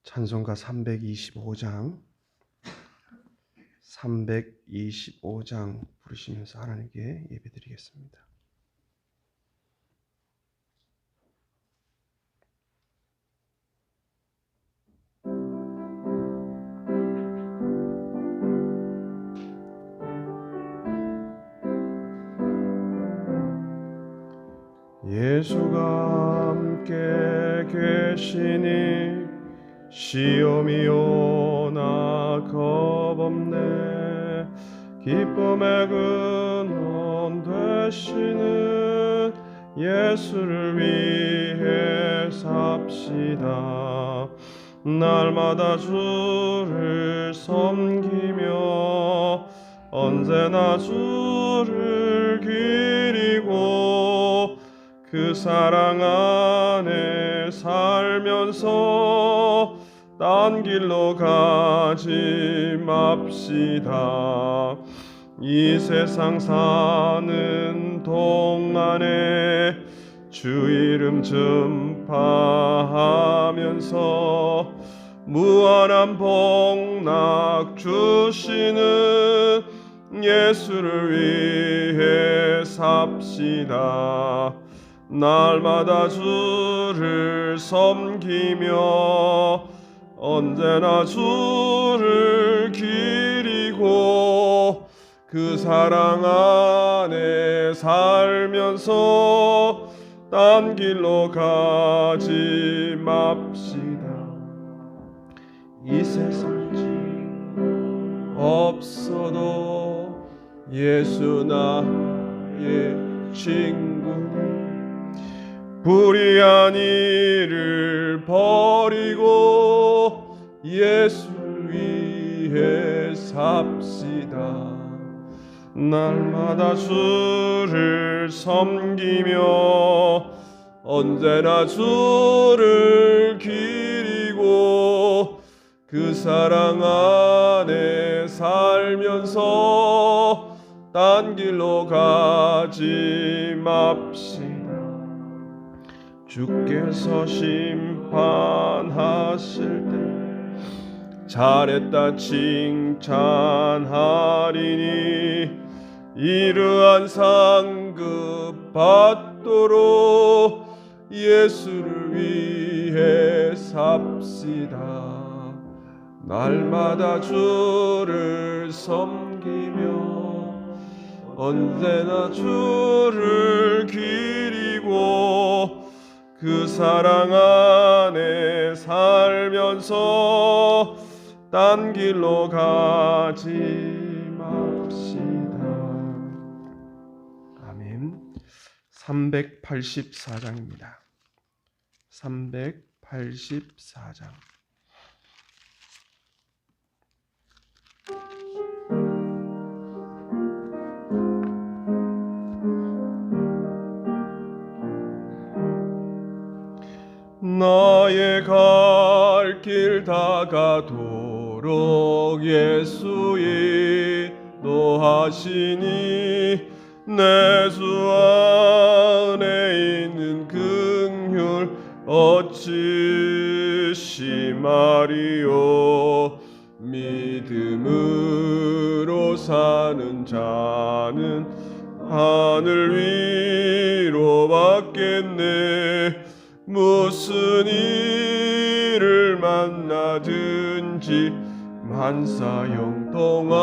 찬송가 325장 부르시면서 하나님께 예배드리겠습니다. 예수가 함께 계시니 시험이 오나 겁없네. 기쁨의 근원 되시는 예수를 위해 삽시다. 날마다 주를 섬기며 언제나 주를 기리고 그 사랑 안에 살면서 딴 길로 가지 맙시다. 이 세상 사는 동안에 주 이름 전파하면서 무한한 복락 주시는 예수를 위해 삽시다. 날마다 주를 섬기며 언제나 주를 기리고 그 사랑 안에 살면서 딴 길로 가지 맙시다. 이 세상 없어도 예수 나의 친구니 불의한 일을 버리고 예수를 위해 삽시다. 날마다 주를 섬기며 언제나 주를 기리고 그 사랑 안에 살면서 딴 길로 가지 맙시다. 주께서 심판하실 때 잘했다 칭찬하리니 이러한 상급 받도록 예수를 위해 삽시다. 날마다 주를 섬기며 언제나 주를 기리고 그 사랑 안에 살면서 딴 길로 가지 맙시다. 아멘. 384장입니다. 384장. 나의 갈 길 다가도록 예수 인도하시니 내 주 안에 있는 긍휼 어찌 심하리요. 믿음으로 사는 자는 하늘 위로 받겠네. 무슨 일을 만나든지 만사 형통하리라.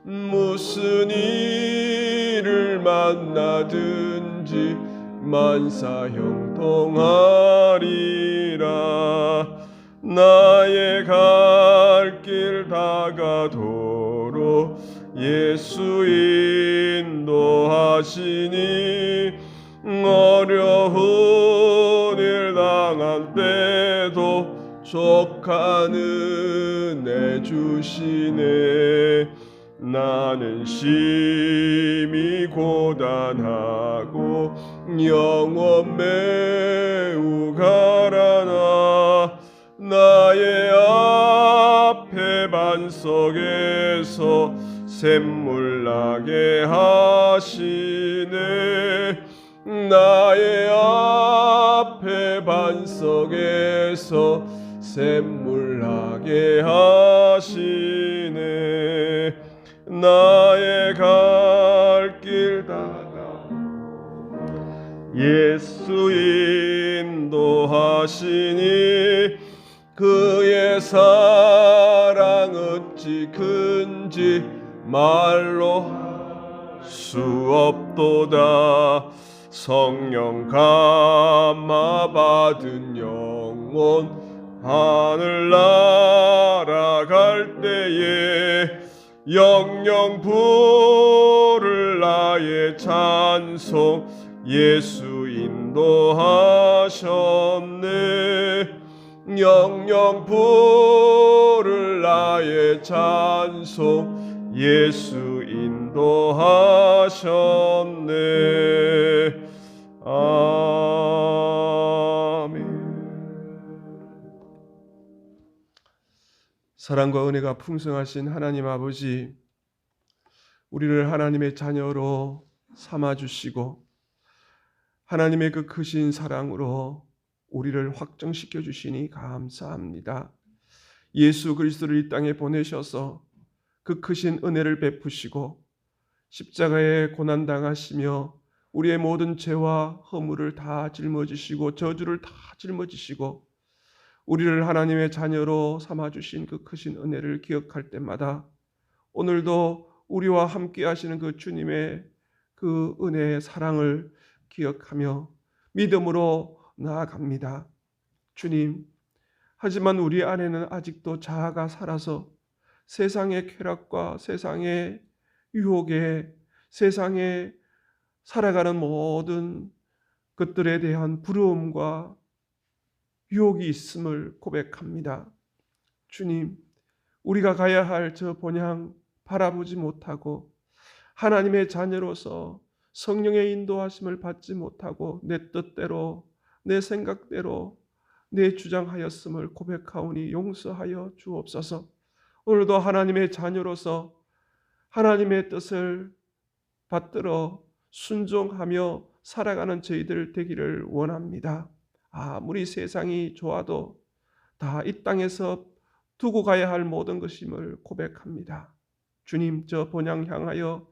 무슨 일을 만나든지 만사 형통하리라. 나의 갈 길 다가도록 예수 인도하시니 어려운 일 당한 때도 족한 은혜 주시네. 나는 심히 고단하고 영원 매우 가라나. 나의 앞에 반석에서 샘물 나게 하시네. 나의 앞에 반석에 위에서 샘물 나게 하시네. 나의 갈 길 닦아 예수 인도하시니 그의 사랑 어찌 큰지 말로 할 수 없도다. 성령 감화 받은 영혼 하늘 날아갈 때에 영영 부를 나의 찬송 예수 인도하셨네. 영영 부를 나의 찬송 예수 인도하셨네. 아멘. 사랑과 은혜가 풍성하신 하나님 아버지, 우리를 하나님의 자녀로 삼아주시고 하나님의 그 크신 사랑으로 우리를 확정시켜 주시니 감사합니다. 예수 그리스도를 이 땅에 보내셔서 그 크신 은혜를 베푸시고 십자가에 고난당하시며 우리의 모든 죄와 허물을 다 짊어지시고 저주를 다 짊어지시고 우리를 하나님의 자녀로 삼아주신 그 크신 은혜를 기억할 때마다 오늘도 우리와 함께 하시는 그 주님의 그 은혜의 사랑을 기억하며 믿음으로 나아갑니다. 주님, 하지만 우리 안에는 아직도 자아가 살아서 세상의 쾌락과 세상의 유혹에 세상에 살아가는 모든 것들에 대한 부러움과 유혹이 있음을 고백합니다. 주님, 우리가 가야 할 저 본향 바라보지 못하고 하나님의 자녀로서 성령의 인도하심을 받지 못하고 내 뜻대로 내 생각대로 내 주장하였음을 고백하오니 용서하여 주옵소서. 오늘도 하나님의 자녀로서 하나님의 뜻을 받들어 순종하며 살아가는 저희들 되기를 원합니다. 아무리 세상이 좋아도 다 이 땅에서 두고 가야 할 모든 것임을 고백합니다. 주님, 저 본향 향하여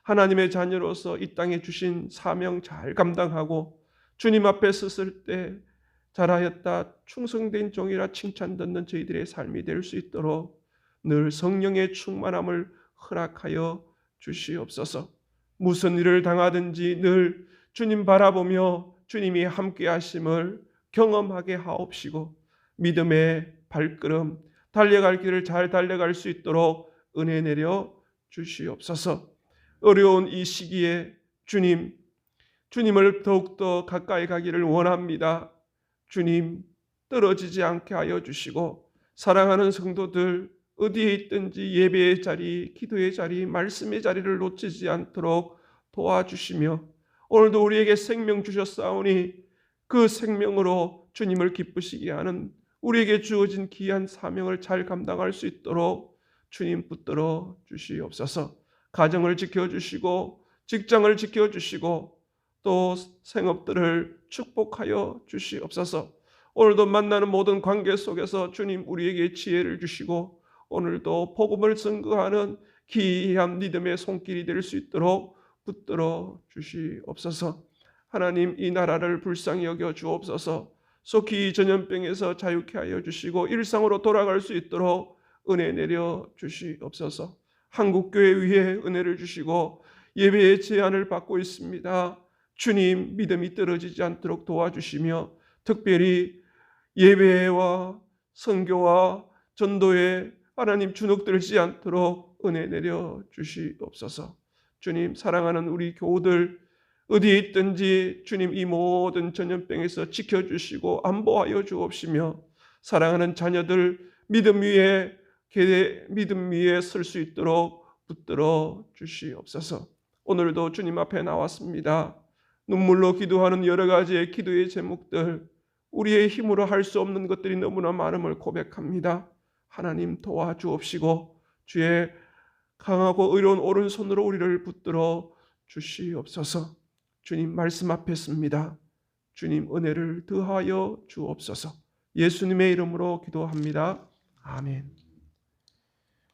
하나님의 자녀로서 이 땅에 주신 사명 잘 감당하고 주님 앞에 섰을 때 잘하였다, 충성된 종이라 칭찬 듣는 저희들의 삶이 될 수 있도록 늘 성령의 충만함을 허락하여 주시옵소서. 무슨 일을 당하든지 늘 주님 바라보며 주님이 함께 하심을 경험하게 하옵시고 믿음의 발걸음 달려갈 길을 잘 달려갈 수 있도록 은혜 내려 주시옵소서. 어려운 이 시기에 주님을 더욱더 가까이 가기를 원합니다. 주님, 떨어지지 않게 하여 주시고 사랑하는 성도들 어디에 있든지 예배의 자리, 기도의 자리, 말씀의 자리를 놓치지 않도록 도와주시며 오늘도 우리에게 생명 주셨사오니 그 생명으로 주님을 기쁘시게 하는 우리에게 주어진 귀한 사명을 잘 감당할 수 있도록 주님 붙들어 주시옵소서. 가정을 지켜주시고 직장을 지켜주시고 또 생업들을 축복하여 주시옵소서. 오늘도 만나는 모든 관계 속에서 주님 우리에게 지혜를 주시고 오늘도 복음을 증거하는 귀한 믿음의 손길이 될 수 있도록 붙들어 주시옵소서. 하나님, 이 나라를 불쌍히 여겨 주옵소서. 속히 전염병에서 자유케 하여 주시고 일상으로 돌아갈 수 있도록 은혜 내려 주시옵소서. 한국교회 위에 은혜를 주시고 예배의 제한을 받고 있습니다. 주님, 믿음이 떨어지지 않도록 도와주시며 특별히 예배와 선교와 전도에 하나님 주눅들지 않도록 은혜 내려 주시옵소서. 주님, 사랑하는 우리 교우들 어디에 있든지 주님 이 모든 전염병에서 지켜주시고 안보하여 주옵시며 사랑하는 자녀들 믿음 위에 설 수 있도록 붙들어 주시옵소서. 오늘도 주님 앞에 나왔습니다. 눈물로 기도하는 여러 가지의 기도의 제목들, 우리의 힘으로 할 수 없는 것들이 너무나 많음을 고백합니다. 하나님 도와주옵시고 주의 강하고 의로운 오른손으로 우리를 붙들어 주시옵소서. 주님 말씀 앞에 씁니다. 주님 은혜를 더하여 주옵소서. 예수님의 이름으로 기도합니다. 아멘.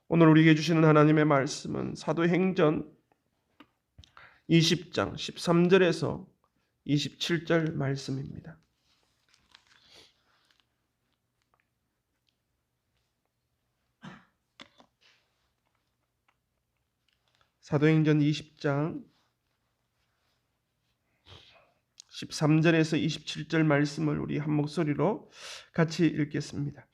오늘 우리에게 주시는 하나님의 말씀은 사도행전 20장 13절에서 27절 말씀입니다. 사도행전 20장 13절에서 27절 말씀을 우리 한 목소리로 같이 읽겠습니다.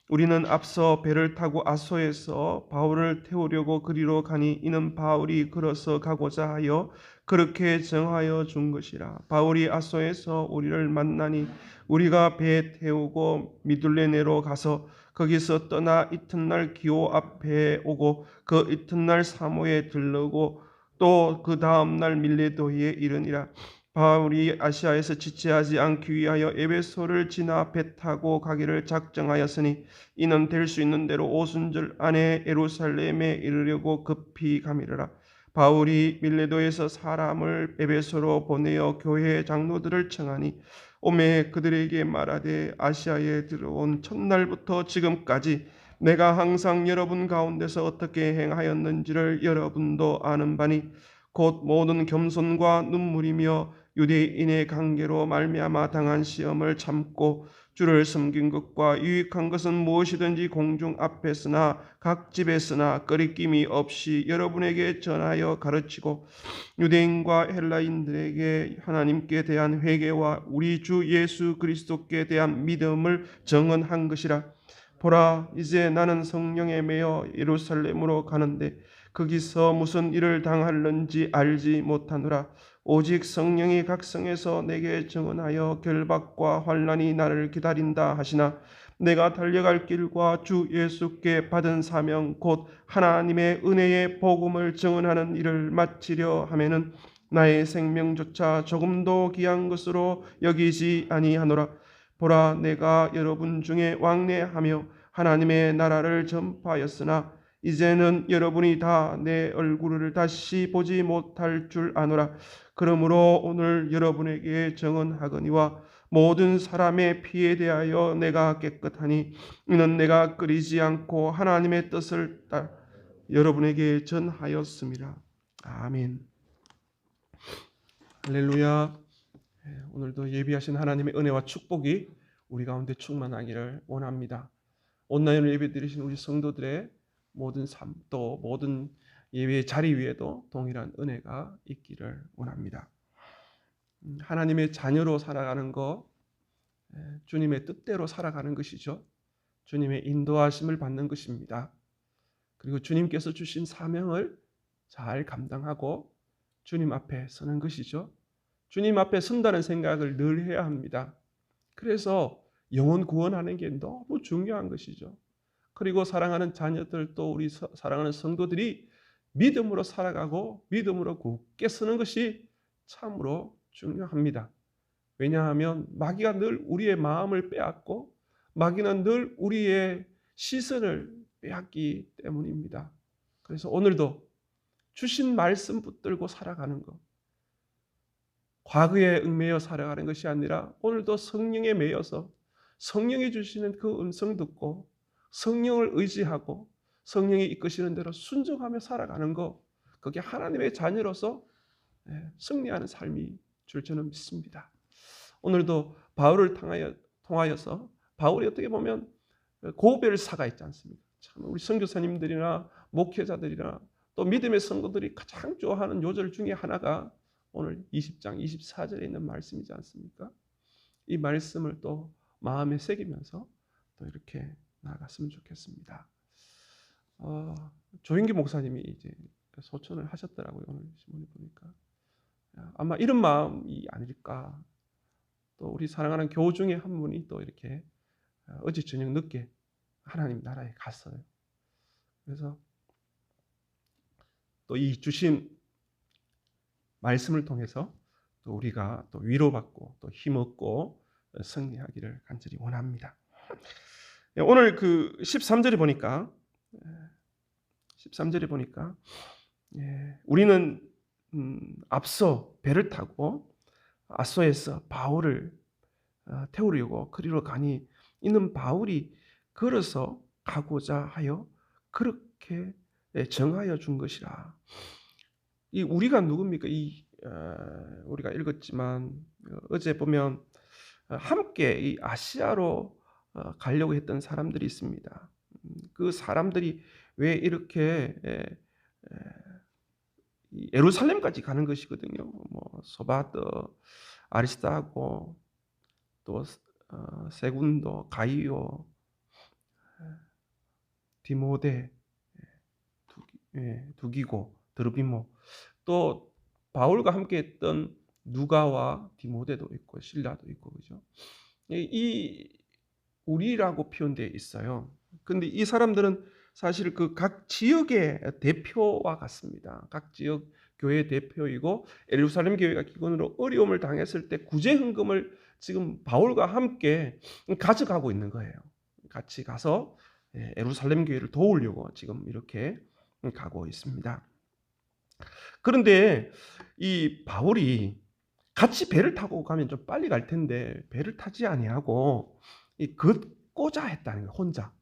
우리는 앞서 배를 타고 아소에서 바울을 태우려고 그리로 가니 이는 바울이 걸어서 가고자 하여 그렇게 정하여 준 것이라. 바울이 아소에서 우리를 만나니 우리가 배 태우고 미둘레네로 가서 거기서 떠나 이튿날 기오 앞에 오고 그 이튿날 사모에 들르고 또 그 다음날 밀레도에 이르니라. 바울이 아시아에서 지체하지 않기 위하여 에베소를 지나 배 타고 가기를 작정하였으니 이는 될 수 있는 대로 오순절 안에 예루살렘에 이르려고 급히 가미르라. 바울이 밀레도에서 사람을 에베소로 보내어 교회 장로들을 청하니 오매 그들에게 말하되 아시아에 들어온 첫날부터 지금까지 내가 항상 여러분 가운데서 어떻게 행하였는지를 여러분도 아는 바니 곧 모든 겸손과 눈물이며 유대인의 관계로 말미암아 당한 시험을 참고 주를 섬긴 것과 유익한 것은 무엇이든지 공중 앞에서나 각 집에서나 거리낌이 없이 여러분에게 전하여 가르치고 유대인과 헬라인들에게 하나님께 대한 회개와 우리 주 예수 그리스도께 대한 믿음을 정언한 것이라. 보라, 이제 나는 성령에 매여 예루살렘으로 가는데 거기서 무슨 일을 당할는지 알지 못하노라. 오직 성령이 각 성에서 내게 증언하여 결박과 환난이 나를 기다린다 하시나 내가 달려갈 길과 주 예수께 받은 사명 곧 하나님의 은혜의 복음을 증언하는 일을 마치려 하면은 나의 생명조차 조금도 귀한 것으로 여기지 아니하노라. 보라, 내가 여러분 중에 왕래하며 하나님의 나라를 전파하였으나 이제는 여러분이 다 내 얼굴을 다시 보지 못할 줄 아노라. 그러므로 오늘 여러분에게 정언하거니와 모든 사람의 피에 대하여 내가 깨끗하니 이는 내가 끓이지 않고 하나님의 뜻을 여러분에게 전하였습니다. 아멘. 할렐루야. 오늘도 예비하신 하나님의 은혜와 축복이 우리 가운데 충만하기를 원합니다. 온라인으로 예배드리신 우리 성도들의 모든 삶, 또 모든 예배의 자리 위에도 동일한 은혜가 있기를 원합니다. 하나님의 자녀로 살아가는 것, 주님의 뜻대로 살아가는 것이죠. 주님의 인도하심을 받는 것입니다. 그리고 주님께서 주신 사명을 잘 감당하고 주님 앞에 서는 것이죠. 주님 앞에 선다는 생각을 늘 해야 합니다. 그래서 영혼 구원하는 게 너무 중요한 것이죠. 그리고 사랑하는 자녀들 또 우리 사랑하는 성도들이 믿음으로 살아가고 믿음으로 굳게 서는 것이 참으로 중요합니다. 왜냐하면 마귀가 늘 우리의 마음을 빼앗고 마귀는 늘 우리의 시선을 빼앗기 때문입니다. 그래서 오늘도 주신 말씀 붙들고 살아가는 것, 과거에 얽매여 살아가는 것이 아니라 오늘도 성령에 매여서 성령이 주시는 그 음성 듣고 성령을 의지하고 성령이 이끄시는 대로 순종하며 살아가는 것, 그게 하나님의 자녀로서 승리하는 삶이 줄 저는 믿습니다. 오늘도 바울을 통하여서 바울이 어떻게 보면 고별사가 있지 않습니까? 참 우리 선교사님들이나 목회자들이나 또 믿음의 성도들이 가장 좋아하는 요절 중에 하나가 오늘 20장 24절에 있는 말씀이지 않습니까? 이 말씀을 또 마음에 새기면서 또 이렇게 나아갔으면 좋겠습니다. 조인기 목사님이 이제 소천을 하셨더라고요. 오늘 신문에 보니까 아마 이런 마음이 아닐까. 또 우리 사랑하는 교우 중에 한 분이 또 이렇게 어제 저녁 늦게 하나님 나라에 갔어요. 그래서 또 이 주신 말씀을 통해서 또 우리가 또 위로받고 또 힘없고 승리하기를 간절히 원합니다. 오늘 그 13절에 보니까 우리는 앞서 배를 타고 아소에서 바울을 태우려고 그리로 가니 이는 바울이 걸어서 가고자 하여 그렇게 정하여 준 것이라. 이 우리가 누굽니까? 우리가 읽었지만 어제 보면 함께 이 아시아로 가려고 했던 사람들이 있습니다. 그 사람들이 왜 이렇게 예루살렘까지 가는 것이거든요. 뭐 소바드, 아리스타고 또 세군도, 가이오, 디모데, 두기고, 드르비모, 또 바울과 함께했던 누가와 디모데도 있고 실라도 있고, 그죠? 이 우리라고 표현되어 있어요. 근데 이 사람들은 사실 그 각 지역의 대표와 같습니다. 각 지역 교회 대표이고 예루살렘 교회가 기본으로 어려움을 당했을 때 구제 헌금을 지금 바울과 함께 가져가고 있는 거예요. 같이 가서 예루살렘 교회를 도우려고 지금 이렇게 가고 있습니다. 그런데 이 바울이 같이 배를 타고 가면 좀 빨리 갈 텐데 배를 타지 아니하고 걷고자 했다는 거예요. 혼자.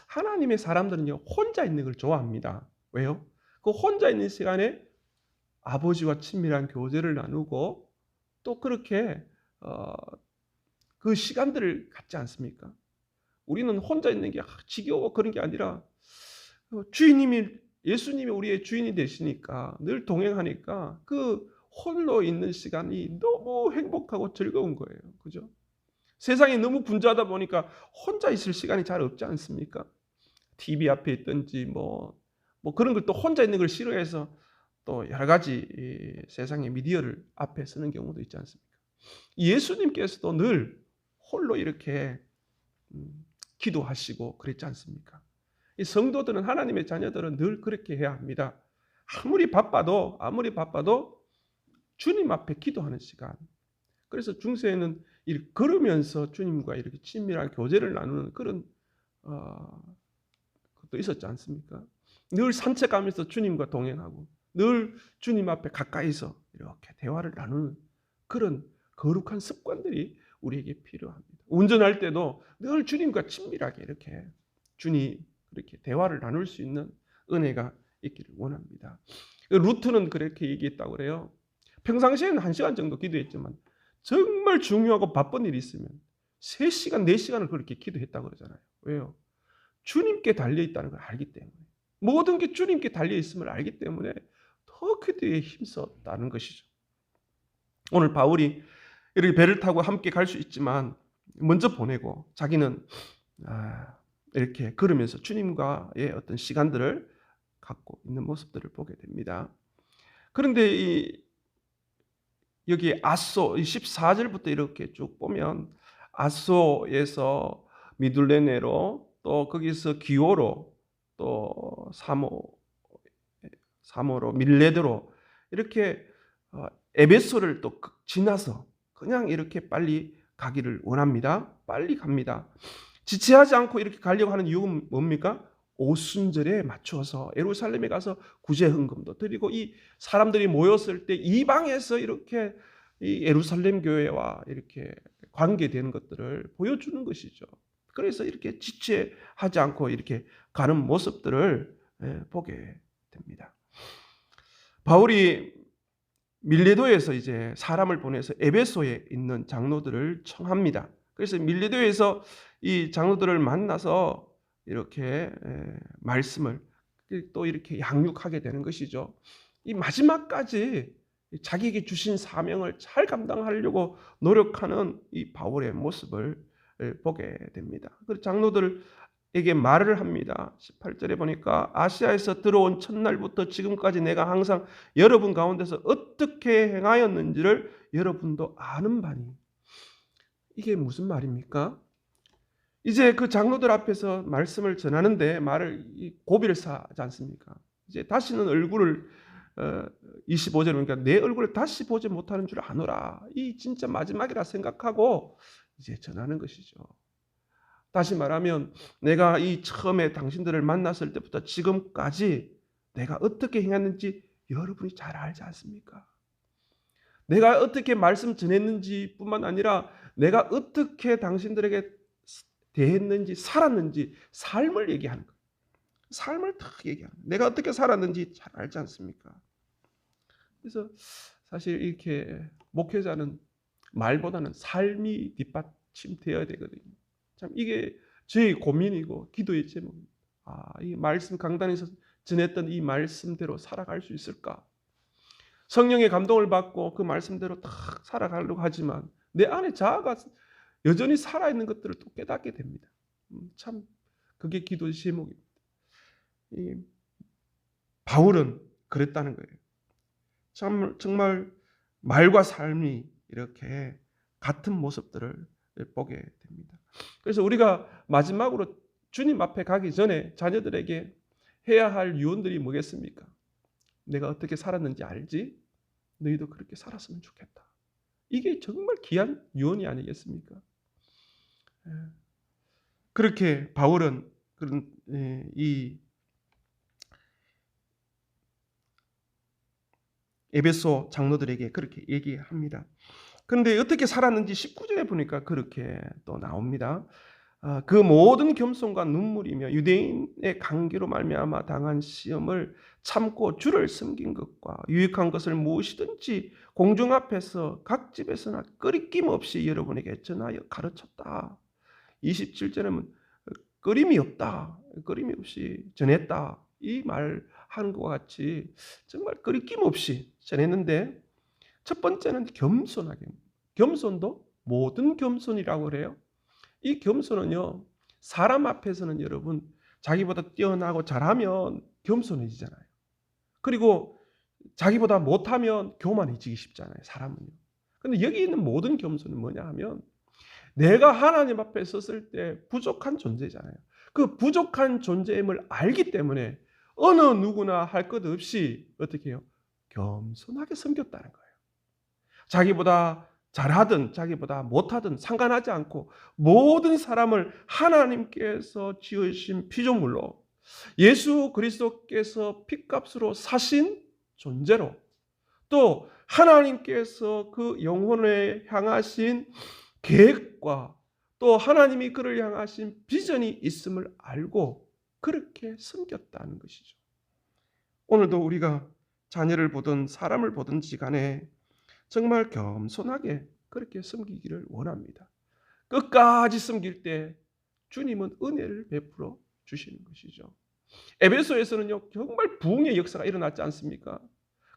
하나님의 사람들은요, 혼자 있는 걸 좋아합니다. 왜요? 그 혼자 있는 시간에 아버지와 친밀한 교제를 나누고 또 그렇게 그 시간들을 갖지 않습니까? 우리는 혼자 있는 게 지겨워 그런 게 아니라 예수님이 우리의 주인이 되시니까 늘 동행하니까 그 홀로 있는 시간이 너무 행복하고 즐거운 거예요. 그죠? 세상이 너무 분주하다 보니까 혼자 있을 시간이 잘 없지 않습니까? TV 앞에 있든지 뭐 그런 걸 또 혼자 있는 걸 싫어해서 또 여러 가지 세상의 미디어를 앞에 쓰는 경우도 있지 않습니까? 예수님께서도 늘 홀로 이렇게 기도하시고 그랬지 않습니까? 이 성도들은, 하나님의 자녀들은 늘 그렇게 해야 합니다. 아무리 바빠도 주님 앞에 기도하는 시간. 그래서 중세에는 이렇게 걸으면서 주님과 이렇게 친밀한 교제를 나누는 그런 것도 있었지 않습니까? 늘 산책하면서 주님과 동행하고 늘 주님 앞에 가까이서 이렇게 대화를 나누는 그런 거룩한 습관들이 우리에게 필요합니다. 운전할 때도 늘 주님과 친밀하게 이렇게 이렇게 대화를 나눌 수 있는 은혜가 있기를 원합니다. 루트는 그렇게 얘기했다고 그래요. 평상시에는 1시간 정도 기도했지만 정말 중요하고 바쁜 일이 있으면 3시간, 4시간을 그렇게 기도했다고 그러잖아요. 왜요? 주님께 달려있다는 걸 알기 때문에. 모든 게 주님께 달려있음을 알기 때문에 더 기도에 힘썼다는 것이죠. 오늘 바울이 이렇게 배를 타고 함께 갈 수 있지만 먼저 보내고 자기는 이렇게 걸으면서 주님과의 어떤 시간들을 갖고 있는 모습들을 보게 됩니다. 그런데 여기 아소 14절부터 이렇게 쭉 보면 아소에서 미둘레네로 또 거기서 기오로 또 사모로 밀레드로 이렇게 에베소를 또 지나서 그냥 이렇게 빨리 가기를 원합니다. 빨리 갑니다. 지체하지 않고 이렇게 가려고 하는 이유는 뭡니까? 오순절에 맞춰서 예루살렘에 가서 구제 헌금도 드리고 이 사람들이 모였을 때 이방에서 이렇게 이 예루살렘 교회와 이렇게 관계되는 것들을 보여주는 것이죠. 그래서 이렇게 지체하지 않고 이렇게 가는 모습들을 보게 됩니다. 바울이 밀레도에서 이제 사람을 보내서 에베소에 있는 장로들을 청합니다. 그래서 밀레도에서 이 장로들을 만나서 이렇게 말씀을 또 이렇게 양육하게 되는 것이죠. 이 마지막까지 자기에게 주신 사명을 잘 감당하려고 노력하는 이 바울의 모습을 보게 됩니다. 그래서 장로들에게 말을 합니다. 18절에 보니까 아시아에서 들어온 첫날부터 지금까지 내가 항상 여러분 가운데서 어떻게 행하였는지를 여러분도 아는 바니. 이게 무슨 말입니까? 이제 그 장로들 앞에서 말씀을 전하는데 고비를 사지 않습니까? 이제 다시는 얼굴을 25절 보니까 내 얼굴을 다시 보지 못하는 줄 아노라. 이 진짜 마지막이라 생각하고 이제 전하는 것이죠. 다시 말하면 내가 이 처음에 당신들을 만났을 때부터 지금까지 내가 어떻게 행했는지 여러분이 잘 알지 않습니까? 내가 어떻게 말씀 전했는지 뿐만 아니라 내가 어떻게 당신들에게 대했는지 살았는지 삶을 얘기하는 거예요. 삶을 딱 얘기하는 거예요. 내가 어떻게 살았는지 잘 알지 않습니까? 그래서 사실 이렇게 목회자는 말보다는 삶이 뒷받침되어야 되거든요. 참 이게 제 고민이고 기도의 제목입니다. 이 말씀 강단에서 전했던 이 말씀대로 살아갈 수 있을까? 성령의 감동을 받고 그 말씀대로 딱 살아가려고 하지만 내 안에 자아가 여전히 살아있는 것들을 또 깨닫게 됩니다. 참 그게 기도의 제목입니다. 이 바울은 그랬다는 거예요. 정말 말과 삶이 이렇게 같은 모습들을 보게 됩니다. 그래서 우리가 마지막으로 주님 앞에 가기 전에 자녀들에게 해야 할 유언들이 뭐겠습니까? 내가 어떻게 살았는지 알지? 너희도 그렇게 살았으면 좋겠다. 이게 정말 귀한 유언이 아니겠습니까? 그렇게 바울은 이 에베소 장로들에게 그렇게 얘기합니다. 그런데 어떻게 살았는지 19절에 보니까 그렇게 또 나옵니다. 그 모든 겸손과 눈물이며 유대인의 관계로 말미암아 당한 시험을 참고 주를 섬긴 것과 유익한 것을 무엇이든지 공중 앞에서 각 집에서나 끄리낌 없이 여러분에게 전하여 가르쳤다. 27절에는 끄림이 없다. 끄림이 없이 전했다. 이 말하는 것과 같이 정말 끄리낌 없이 전했는데 첫 번째는 겸손하게. 겸손도 모든 겸손이라고 그래요. 이 겸손은요, 사람 앞에서는 여러분 자기보다 뛰어나고 잘하면 겸손해지잖아요. 그리고 자기보다 못하면 교만해지기 쉽잖아요, 사람은요. 근데 여기 있는 모든 겸손은 뭐냐 하면 내가 하나님 앞에 섰을 때 부족한 존재잖아요. 그 부족한 존재임을 알기 때문에 어느 누구나 할 것 없이 어떻게 해요? 겸손하게 섬겼다는 거예요. 자기보다 잘하든 자기보다 못하든 상관하지 않고 모든 사람을 하나님께서 지으신 피조물로 예수 그리스도께서 핏값으로 사신 존재로 또 하나님께서 그 영혼에 향하신 계획과 또 하나님이 그를 향하신 비전이 있음을 알고 그렇게 섬겼다는 것이죠. 오늘도 우리가 자녀를 보든 사람을 보든지 간에 정말 겸손하게 그렇게 섬기기를 원합니다. 끝까지 섬길 때 주님은 은혜를 베풀어 주시는 것이죠. 에베소에서는요, 정말 부흥의 역사가 일어났지 않습니까?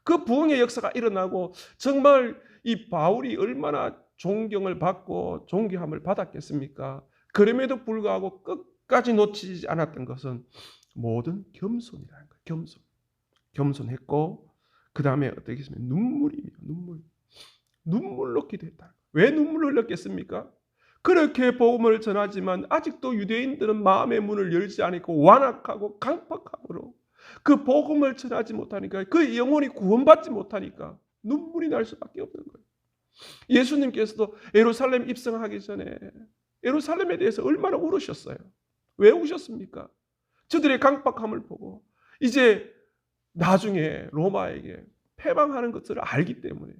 그 부흥의 역사가 일어나고 정말 이 바울이 얼마나 존경을 받고 존귀함을 받았겠습니까? 그럼에도 불구하고 끝까지 놓치지 않았던 것은 모든 겸손이라는 거예요. 겸손했고 그 다음에 어떻게 했습니까? 눈물이며 눈물로 기도했다. 왜 눈물을 흘렸겠습니까? 그렇게 복음을 전하지만 아직도 유대인들은 마음의 문을 열지 않고 완악하고 강팍함으로 그 복음을 전하지 못하니까 그 영혼이 구원받지 못하니까 눈물이 날 수밖에 없는 거예요. 예수님께서도 예루살렘 입성하기 전에 예루살렘에 대해서 얼마나 울으셨어요. 왜 우셨습니까? 저들의 강팍함을 보고 이제 나중에 로마에게 패망하는 것을 알기 때문에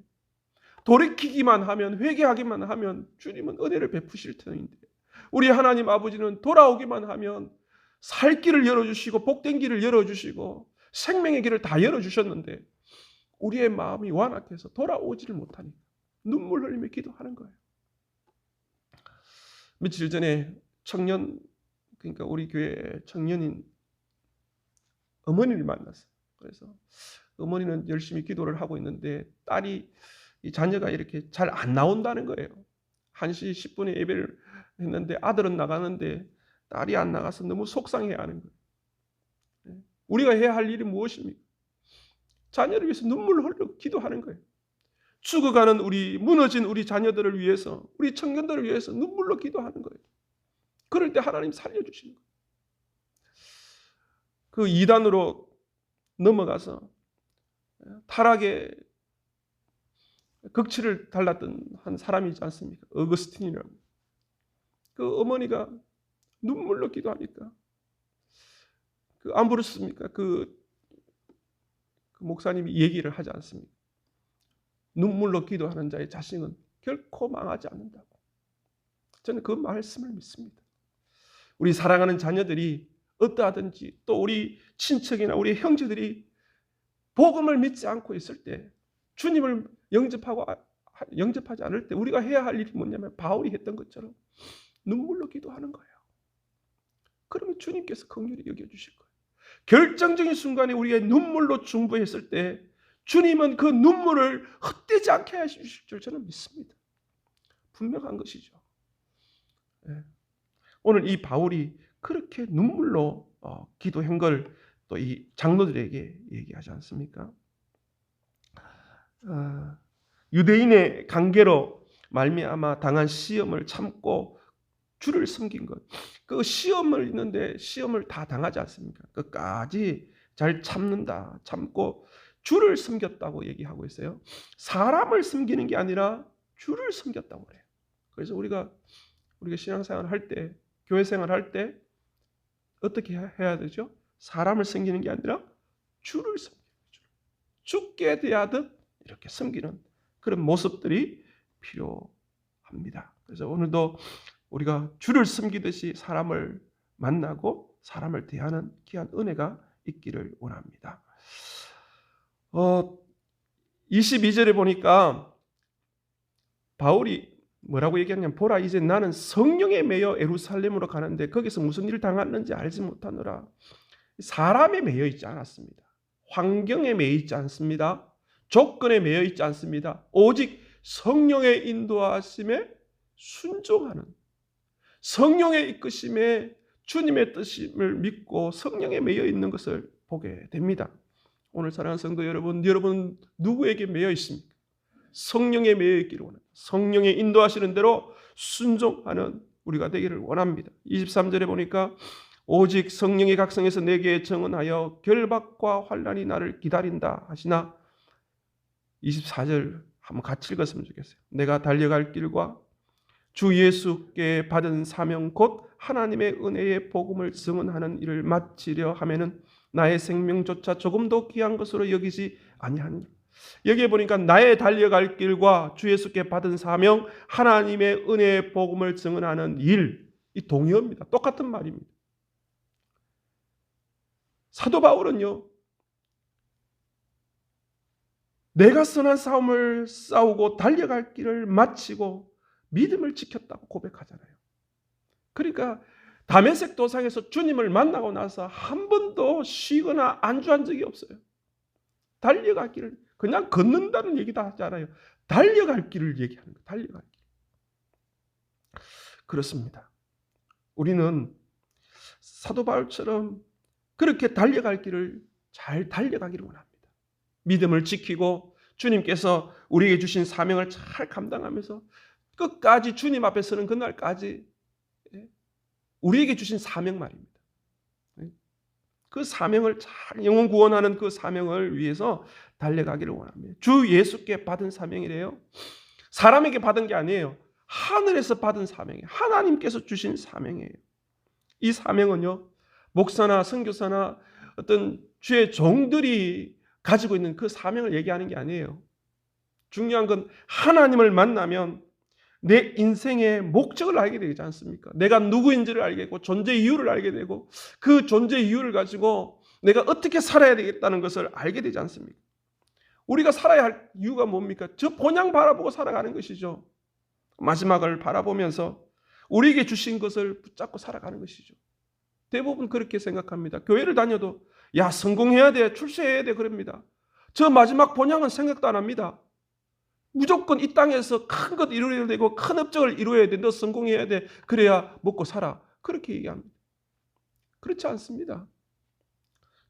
돌이키기만 하면 회개하기만 하면 주님은 은혜를 베푸실 터인데 우리 하나님 아버지는 돌아오기만 하면 살 길을 열어주시고 복된 길을 열어주시고 생명의 길을 다 열어주셨는데 우리의 마음이 완악해서 돌아오지를 못하니 눈물 흘리며 기도하는 거예요. 며칠 전에 그러니까 우리 교회 청년인 어머니를 만났어요. 그래서 어머니는 열심히 기도를 하고 있는데 이 자녀가 이렇게 잘 안 나온다는 거예요. 1시 10분에 예배를 했는데 아들은 나가는데 딸이 안 나가서 너무 속상해하는 거예요. 우리가 해야 할 일이 무엇입니까? 자녀를 위해서 눈물을 흘려 기도하는 거예요. 죽어가는 무너진 우리 자녀들을 위해서, 우리 청년들을 위해서 눈물로 기도하는 거예요. 그럴 때 하나님 살려주시는 거예요. 그 이단으로 넘어가서 타락의 극치를 달랐던 한 사람이 있지 않습니까? 어거스틴이라고. 그 어머니가 눈물로 기도하니까 안 부르셨습니까? 그 목사님이 얘기를 하지 않습니까? 눈물로 기도하는 자의 자신은 결코 망하지 않는다고. 저는 그 말씀을 믿습니다. 우리 사랑하는 자녀들이 어떠하든지 또 우리 친척이나 우리 형제들이 복음을 믿지 않고 있을 때 주님을 영접하지 않을 때 우리가 해야 할 일이 뭐냐면 바울이 했던 것처럼 눈물로 기도하는 거예요. 그러면 주님께서 긍휼히 여겨주실 거예요. 결정적인 순간에 우리의 눈물로 중보했을 때 주님은 그 눈물을 헛되지 않게 하실 줄 저는 믿습니다. 분명한 것이죠. 오늘 이 바울이 그렇게 눈물로 기도한 걸 또 이 장로들에게 얘기하지 않습니까? 유대인의 관계로 말미암아 당한 시험을 참고 주를 섬긴 것. 그 시험을 있는데 시험을 다 당하지 않습니까? 끝까지 잘 참는다. 참고 주를 섬겼다고 얘기하고 있어요. 사람을 섬기는 게 아니라 주를 섬겼다고 그래요. 그래서 우리가 신앙생활 할 때, 교회 생활 할 때 어떻게 해야 되죠? 사람을 섬기는 게 아니라 주를 섬기는 거죠. 주께 대하듯 이렇게 섬기는 그런 모습들이 필요합니다. 그래서 오늘도 우리가 주를 섬기듯이 사람을 만나고 사람을 대하는 귀한 은혜가 있기를 원합니다. 22절에 보니까 바울이 뭐라고 얘기하냐면 보라 이제 나는 성령에 매여 예루살렘으로 가는데 거기서 무슨 일을 당하는지 알지 못하노라. 사람에 매여 있지 않았습니다. 환경에 매여 있지 않습니다. 조건에 매여 있지 않습니다. 오직 성령의 인도하심에 순종하는 성령의 이끄심에 주님의 뜻임을 믿고 성령에 매여 있는 것을 보게 됩니다. 오늘 사랑하는 성도 여러분 누구에게 매여 있습니까? 성령에 매여 있기를 원합니다. 성령의 인도하시는 대로 순종하는 우리가 되기를 원합니다. 23절에 보니까 오직 성령이 각성해서 내게 증언하여 결박과 환난이 나를 기다린다 하시나 24절 한번 같이 읽었으면 좋겠어요. 내가 달려갈 길과 주 예수께 받은 사명 곧 하나님의 은혜의 복음을 증언하는 일을 마치려 하면은 나의 생명조차 조금도 귀한 것으로 여기지 아니하니. 여기에 보니까 나의 달려갈 길과 주 예수께 받은 사명 하나님의 은혜의 복음을 증언하는 일, 이 동의어입니다. 똑같은 말입니다. 사도 바울은요, 내가 선한 싸움을 싸우고 달려갈 길을 마치고 믿음을 지켰다고 고백하잖아요. 그러니까 다메섹 도상에서 주님을 만나고 나서 한 번도 쉬거나 안주한 적이 없어요. 달려갈 길을 그냥 걷는다는 얘기도 하지 않아요. 달려갈 길을 얘기하는 거예요. 달려갈 길. 그렇습니다. 우리는 사도 바울처럼 그렇게 달려갈 길을 잘 달려가기를 원합니다. 믿음을 지키고 주님께서 우리에게 주신 사명을 잘 감당하면서 끝까지 주님 앞에 서는 그날까지 우리에게 주신 사명 말입니다. 그 사명을 잘 영혼 구원하는 그 사명을 위해서 달려가기를 원합니다. 주 예수께 받은 사명이래요. 사람에게 받은 게 아니에요. 하늘에서 받은 사명이에요. 하나님께서 주신 사명이에요. 이 사명은요, 목사나 선교사나 어떤 주의 종들이 가지고 있는 그 사명을 얘기하는 게 아니에요. 중요한 건 하나님을 만나면 내 인생의 목적을 알게 되지 않습니까? 내가 누구인지를 알게 되고 존재 이유를 알게 되고 그 존재 이유를 가지고 내가 어떻게 살아야 되겠다는 것을 알게 되지 않습니까? 우리가 살아야 할 이유가 뭡니까? 저 본향 바라보고 살아가는 것이죠. 마지막을 바라보면서 우리에게 주신 것을 붙잡고 살아가는 것이죠. 대부분 그렇게 생각합니다. 교회를 다녀도 야 성공해야 돼, 출세해야 돼 그럽니다. 저 마지막 본향은 생각도 안 합니다. 무조건 이 땅에서 큰 것 이루어야 되고 큰 업적을 이루어야 돼. 너 성공해야 돼. 그래야 먹고 살아. 그렇게 얘기합니다. 그렇지 않습니다.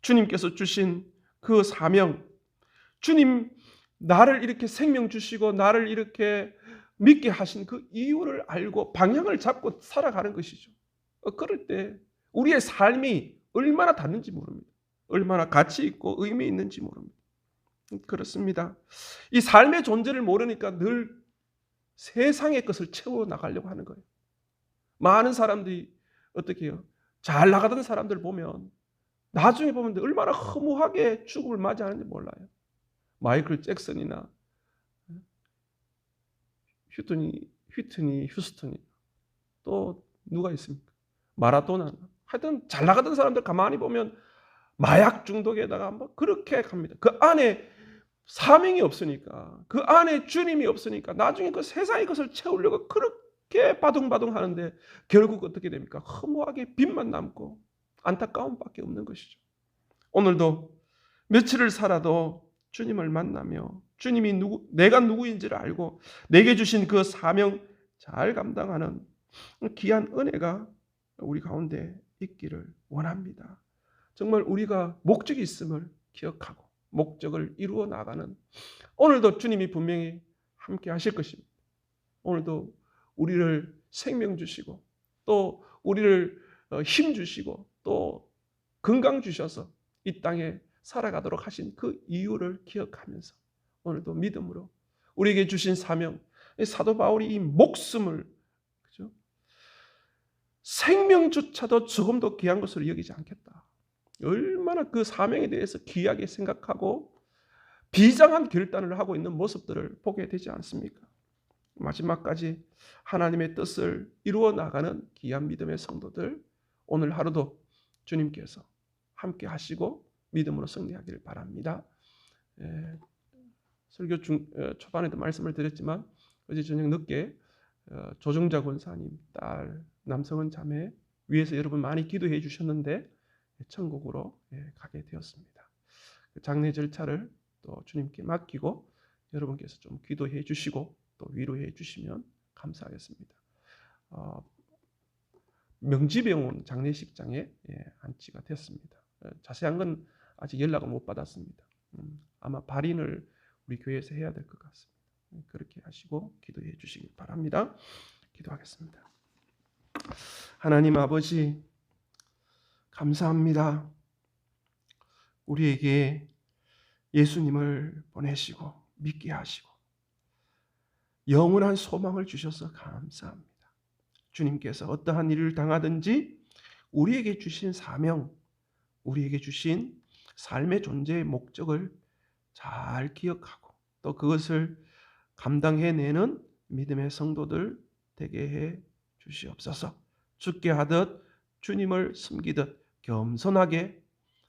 주님께서 주신 그 사명, 주님 나를 이렇게 생명 주시고 나를 이렇게 믿게 하신 그 이유를 알고 방향을 잡고 살아가는 것이죠. 그럴 때 우리의 삶이 얼마나 닿는지 모릅니다. 얼마나 가치 있고 의미 있는지 모릅니다. 그렇습니다. 이 삶의 존재를 모르니까 늘 세상의 것을 채워 나가려고 하는 거예요. 많은 사람들이 어떻게 해요? 잘 나가던 사람들 보면 나중에 보면 얼마나 허무하게 죽음을 맞이하는지 몰라요. 마이클 잭슨이나 휴스턴이 또 누가 있습니까? 마라도나, 하여튼 잘 나가던 사람들 가만히 보면 마약 중독에다가 뭐 그렇게 갑니다. 그 안에 사명이 없으니까, 그 안에 주님이 없으니까 나중에 그 세상의 것을 채우려고 그렇게 바둥바둥 하는데 결국 어떻게 됩니까? 허무하게 빚만 남고 안타까움밖에 없는 것이죠. 오늘도 며칠을 살아도 주님을 만나며 주님이 내가 누구인지를 알고 내게 주신 그 사명 잘 감당하는 귀한 은혜가 우리 가운데 있기를 원합니다. 정말 우리가 목적이 있음을 기억하고 목적을 이루어 나가는, 오늘도 주님이 분명히 함께 하실 것입니다. 오늘도 우리를 생명 주시고 또 우리를 힘 주시고 또 건강 주셔서 이 땅에 살아가도록 하신 그 이유를 기억하면서 오늘도 믿음으로 우리에게 주신 사명, 사도 바울이 이 목숨을, 그죠? 생명조차도 조금도 귀한 것으로 여기지 않겠다. 얼마나 그 사명에 대해서 귀하게 생각하고 비장한 결단을 하고 있는 모습들을 보게 되지 않습니까? 마지막까지 하나님의 뜻을 이루어 나가는 귀한 믿음의 성도들, 오늘 하루도 주님께서 함께 하시고 믿음으로 승리하기를 바랍니다. 설교 초반에도 말씀을 드렸지만 어제 저녁 늦게 조정자 권사님 딸 남성은 자매 위해서 여러분 많이 기도해 주셨는데 천국으로 가게 되었습니다. 장례 절차를 또 주님께 맡기고 여러분께서 좀 기도해 주시고 또 위로해 주시면 감사하겠습니다. 명지병원 장례식장에 안치가 됐습니다. 자세한 건 아직 연락을 못 받았습니다. 아마 발인을 우리 교회에서 해야 될 것 같습니다. 그렇게 하시고 기도해 주시기 바랍니다. 기도하겠습니다. 하나님 아버지, 감사합니다. 우리에게 예수님을 보내시고 믿게 하시고 영원한 소망을 주셔서 감사합니다. 주님께서 어떠한 일을 당하든지 우리에게 주신 사명, 우리에게 주신 삶의 존재의 목적을 잘 기억하고 또 그것을 감당해내는 믿음의 성도들 되게 해 주시옵소서. 죽게 하듯 주님을 섬기듯 겸손하게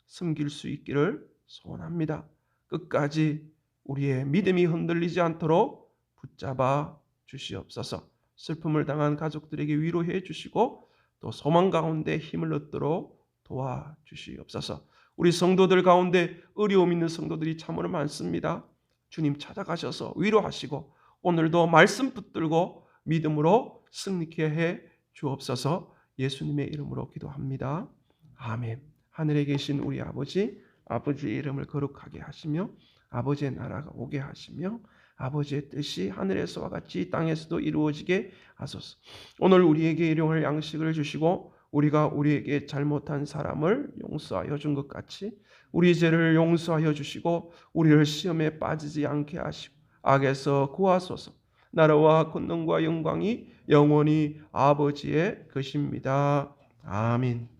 섬길 수 있기를 소원합니다. 끝까지 우리의 믿음이 흔들리지 않도록 붙잡아 주시옵소서. 슬픔을 당한 가족들에게 위로해 주시고 또 소망 가운데 힘을 얻도록 도와주시옵소서. 우리 성도들 가운데 어려움 있는 성도들이 참으로 많습니다. 주님 찾아가셔서 위로하시고 오늘도 말씀 붙들고 믿음으로 승리케 해 주옵소서. 예수님의 이름으로 기도합니다. 아멘. 하늘에 계신 우리 아버지, 아버지의 이름을 거룩하게 하시며 아버지의 나라가 오게 하시며 아버지의 뜻이 하늘에서와 같이 땅에서도 이루어지게 하소서. 오늘 우리에게 일용할 양식을 주시고 우리가 우리에게 잘못한 사람을 용서하여 준 것 같이 우리 죄를 용서하여 주시고 우리를 시험에 빠지지 않게 하시고 악에서 구하소서. 나라와 권능과 영광이 영원히 아버지의 것입니다. 아멘.